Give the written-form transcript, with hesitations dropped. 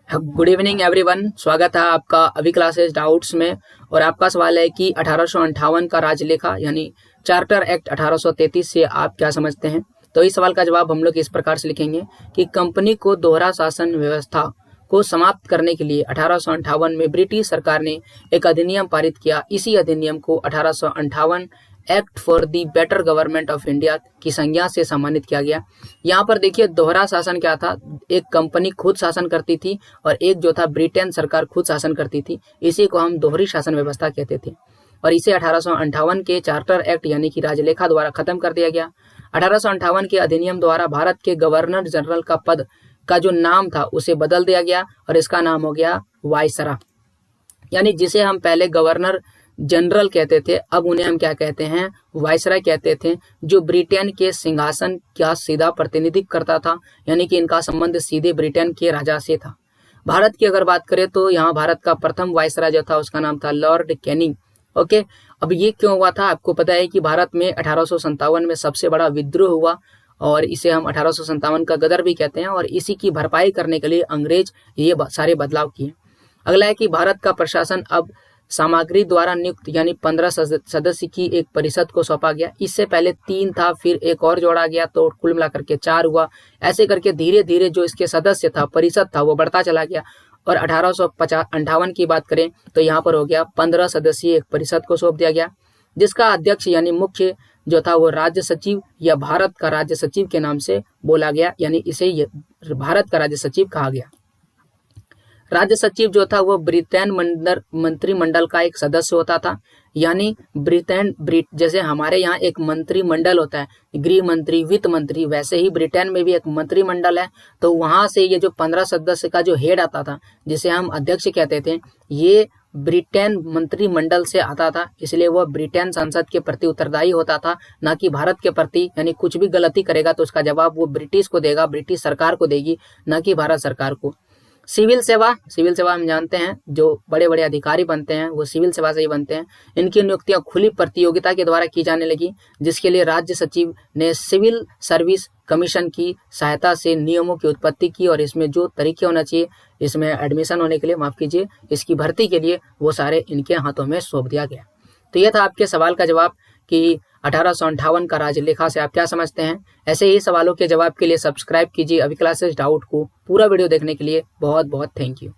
Good evening everyone, स्वागत है आपका अभी क्लासेस डाउट्स में। और आपका सवाल है कि 1858 का राजलेखा यानी चार्टर एक्ट 1833 से आप क्या समझते हैं। तो इस सवाल का जवाब हम लोग इस प्रकार से लिखेंगे कि कंपनी को दोहरा शासन व्यवस्था को समाप्त करने के लिए 1858 में ब्रिटिश सरकार ने एक अधिनियम पारित किया। इसी अधिनियम को 1858 act for the better government of India की संज्ञा से सम्मानित किया गया। यहाँ पर देखिए दोहरा शासन क्या था, एक कंपनी खुद शासन करती थी और एक जो था ब्रिटेन सरकार खुद शासन करती थी। इसी को हम दोहरी शासन व्यवस्था कहते थे और इसे 1858 के चार्टर एक्ट यानी कि राजलेखा द्वारा खत्म कर दिया गया। 1858 के अधिनियम द्वारा भारत के गवर्नर जनरल का पद का जो नाम था उसे बदल दिया गया और इसका नाम हो गया वायसरा, यानी जिसे हम पहले गवर्नर जनरल कहते थे अब उन्हें हम क्या कहते हैं, वायसराय कहते थे, जो ब्रिटेन के सिंहासन का सीधा प्रतिनिधित्व करता था, यानी कि इनका संबंध सीधे ब्रिटेन के राजा से था। भारत की अगर बात करें तो यहाँ भारत का प्रथम वायसराय जो था उसका नाम था लॉर्ड कैनिंग। ओके, अब ये क्यों हुआ था आपको पता है कि भारत में 1857 में सबसे बड़ा विद्रोह हुआ और इसे हम 1857 का गदर भी कहते हैं और इसी की भरपाई करने के लिए अंग्रेज ये सारे बदलाव किए। अगला है कि भारत का प्रशासन अब सामग्री द्वारा नियुक्त यानी 15 सदस्य की एक परिषद को सौंपा गया। इससे पहले 3 था, फिर एक और जोड़ा गया तो कुल मिलाकर के 4 हुआ। ऐसे करके धीरे धीरे जो इसके सदस्य था, परिषद था, वो बढ़ता चला गया और 1858 की बात करें तो यहाँ पर हो गया 15 सदस्यीय एक परिषद को सौंप दिया गया, जिसका अध्यक्ष यानी मुख्य जो था वो राज्य सचिव या भारत का राज्य सचिव के नाम से बोला गया, यानी इसे भारत का राज्य सचिव कहा गया। राज्य सचिव जो था वो ब्रिटेन मंत्रिमंडल का एक सदस्य होता था, यानी जैसे हमारे यहाँ एक मंत्रिमंडल होता है, गृह मंत्री, वित्त मंत्री, वैसे ही ब्रिटेन में भी एक मंत्रिमंडल है। तो वहां से ये जो 15 सदस्य का जो हेड आता था जिसे हम अध्यक्ष कहते थे, ये ब्रिटेन मंत्रिमंडल से आता था, इसलिए वह ब्रिटेन संसद के प्रति उत्तरदायी होता था, ना कि भारत के प्रति। यानी कुछ भी गलती करेगा तो उसका जवाब वो ब्रिटिश को देगा, ब्रिटिश सरकार को देगी, ना कि भारत सरकार को। सिविल सेवा हम जानते हैं जो बड़े बड़े अधिकारी बनते हैं वो सिविल सेवा से ही बनते हैं। इनकी नियुक्तियां खुली प्रतियोगिता के द्वारा की जाने लगी, जिसके लिए राज्य सचिव ने सिविल सर्विस कमीशन की सहायता से नियमों की उत्पत्ति की और इसमें जो तरीके होना चाहिए इसमें एडमिशन होने के लिए, माफ कीजिए, इसकी भर्ती के लिए वो सारे इनके हाथों में सौंप दिया गया। तो यह था आपके सवाल का जवाब कि 1858 का राजलेखा से आप क्या समझते हैं। ऐसे ही सवालों के जवाब के लिए सब्सक्राइब कीजिए अभी क्लासेस डाउट को। पूरा वीडियो देखने के लिए बहुत बहुत थैंक यू।